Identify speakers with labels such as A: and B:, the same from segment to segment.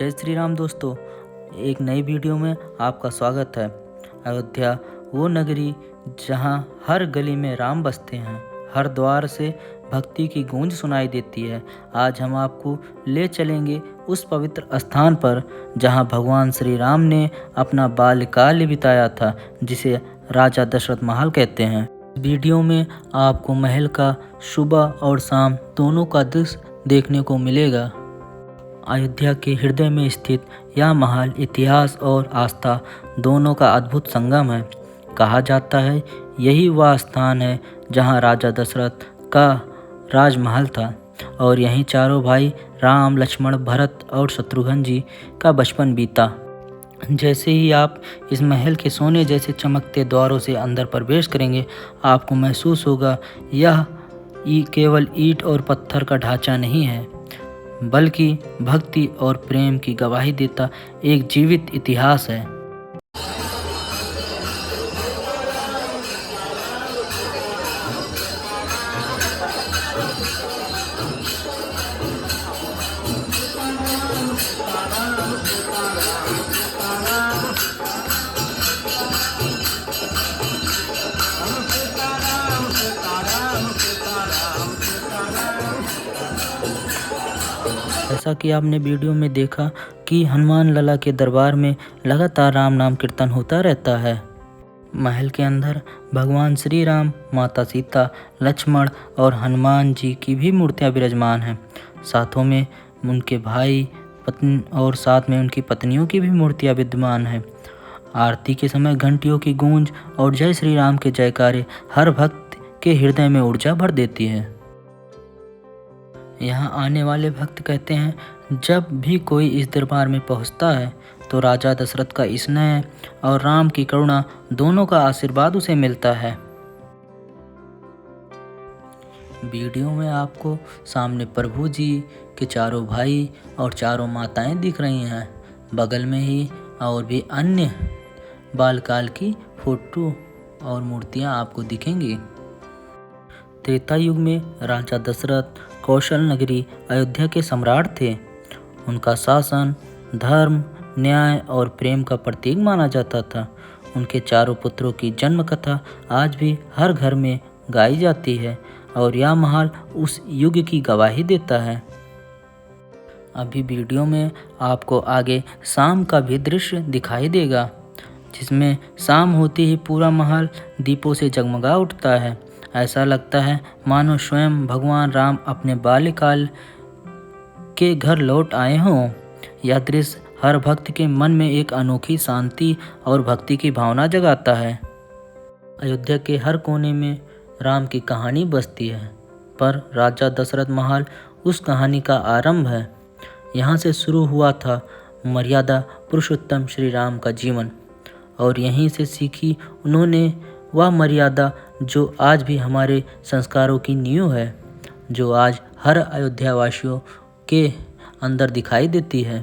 A: जय श्री राम दोस्तों, एक नई वीडियो में आपका स्वागत है। अयोध्या वो नगरी जहां हर गली में राम बसते हैं, हर द्वार से भक्ति की गूंज सुनाई देती है। आज हम आपको ले चलेंगे उस पवित्र स्थान पर जहां भगवान श्री राम ने अपना बाल्यकाल बिताया था, जिसे राजा दशरथ महल कहते हैं। वीडियो में आपको महल का सुबह और शाम दोनों का दृश्य देखने को मिलेगा। अयोध्या के हृदय में स्थित यह महल इतिहास और आस्था दोनों का अद्भुत संगम है। कहा जाता है यही वह स्थान है जहां राजा दशरथ का राजमहल था और यहीं चारों भाई राम, लक्ष्मण, भरत और शत्रुघ्न जी का बचपन बीता। जैसे ही आप इस महल के सोने जैसे चमकते द्वारों से अंदर प्रवेश करेंगे, आपको महसूस होगा यह केवल ईंट और पत्थर का ढांचा नहीं है, बल्कि भक्ति और प्रेम की गवाही देता एक जीवित इतिहास है। जैसा कि आपने वीडियो में देखा कि हनुमान लला के दरबार में लगातार राम नाम कीर्तन होता रहता है। महल के अंदर भगवान श्री राम, माता सीता, लक्ष्मण और हनुमान जी की भी मूर्तियां विराजमान हैं। साथों में उनके भाई पत्नी और साथ में उनकी पत्नियों की भी मूर्तियां विद्यमान हैं। आरती के समय घंटियों की गूंज और जय श्री राम के जयकारे हर भक्त के हृदय में ऊर्जा भर देती है। यहाँ आने वाले भक्त कहते हैं जब भी कोई इस दरबार में पहुँचता है तो राजा दशरथ का स्नेह और राम की करुणा दोनों का आशीर्वाद उसे मिलता है। वीडियो में आपको सामने प्रभु जी के चारों भाई और चारों माताएं दिख रही हैं। बगल में ही और भी अन्य बालकाल की फोटो और मूर्तियां आपको दिखेंगी। त्रेता युग में राजा दशरथ कौशल नगरी अयोध्या के सम्राट थे। उनका शासन धर्म, न्याय और प्रेम का प्रतीक माना जाता था। उनके चारों पुत्रों की जन्म कथा आज भी हर घर में गाई जाती है और यह महल उस युग की गवाही देता है। अभी वीडियो में आपको आगे शाम का भी दृश्य दिखाई देगा, जिसमें शाम होते ही पूरा महल दीपों से जगमगा उठता है। ऐसा लगता है मानो स्वयं भगवान राम अपने बाल्यकाल के घर लौट आए हों। यह दृश्य हर भक्त के मन में एक अनोखी शांति और भक्ति की भावना जगाता है। अयोध्या के हर कोने में राम की कहानी बसती है, पर राजा दशरथ महल उस कहानी का आरंभ है। यहाँ से शुरू हुआ था मर्यादा पुरुषोत्तम श्री राम का जीवन और यहीं से सीखी उन्होंने वह मर्यादा जो आज भी हमारे संस्कारों की नींव है, जो आज हर अयोध्यावासियों के अंदर दिखाई देती है।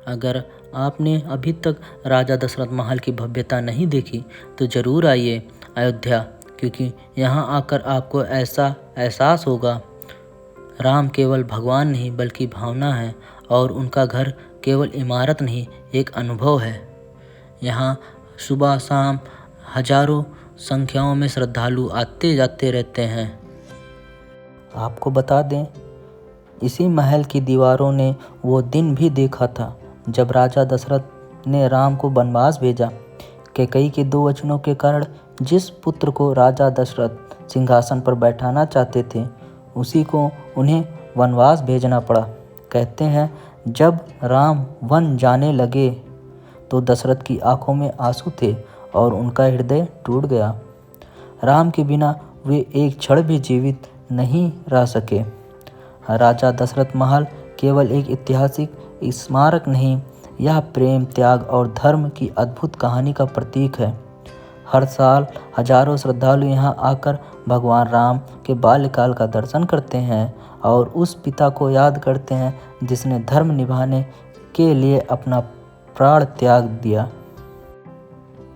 A: अगर आपने अभी तक राजा दशरथ महल की भव्यता नहीं देखी तो ज़रूर आइए अयोध्या, क्योंकि यहाँ आकर आपको ऐसा एहसास होगा राम केवल भगवान नहीं बल्कि भावना है और उनका घर केवल इमारत नहीं, एक अनुभव है। यहाँ सुबह शाम हजारों संख्याओं में श्रद्धालु आते जाते रहते हैं। आपको बता दें, इसी महल की दीवारों ने वो दिन भी देखा था जब राजा दशरथ ने राम को वनवास भेजा। कैकेयी के 2 वचनों के कारण जिस पुत्र को राजा दशरथ सिंहासन पर बैठाना चाहते थे, उसी को उन्हें वनवास भेजना पड़ा। कहते हैं जब राम वन जाने लगे तो दशरथ की आंखों में आंसू थे और उनका हृदय टूट गया। राम के बिना वे एक क्षण भी जीवित नहीं रह सके। राजा दशरथ महल केवल एक ऐतिहासिक स्मारक नहीं, यह प्रेम, त्याग और धर्म की अद्भुत कहानी का प्रतीक है। हर साल हजारों श्रद्धालु यहाँ आकर भगवान राम के बाल्यकाल का दर्शन करते हैं और उस पिता को याद करते हैं जिसने धर्म निभाने के लिए अपना प्राण त्याग दिया।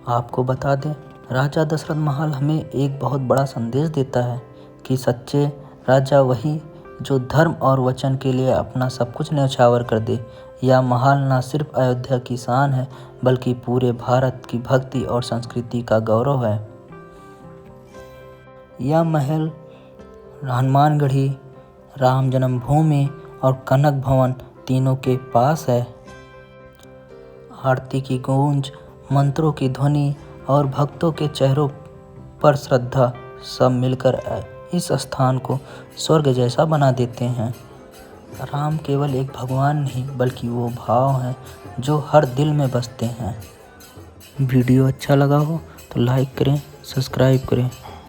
A: आपको बता दें, राजा दशरथ महल हमें एक बहुत बड़ा संदेश देता है कि सच्चे राजा वही जो धर्म और वचन के लिए अपना सब कुछ न्यौछावर कर दे। यह महल न सिर्फ अयोध्या की शान है बल्कि पूरे भारत की भक्ति और संस्कृति का गौरव है। यह महल हनुमानगढ़ी, राम जन्मभूमि और कनक भवन तीनों के पास है। आरती की गूंज, मंत्रों की ध्वनि और भक्तों के चेहरों पर श्रद्धा सब मिलकर इस स्थान को स्वर्ग जैसा बना देते हैं। राम केवल एक भगवान नहीं बल्कि वो भाव हैं जो हर दिल में बसते हैं। वीडियो अच्छा लगा हो तो लाइक करें, सब्सक्राइब करें।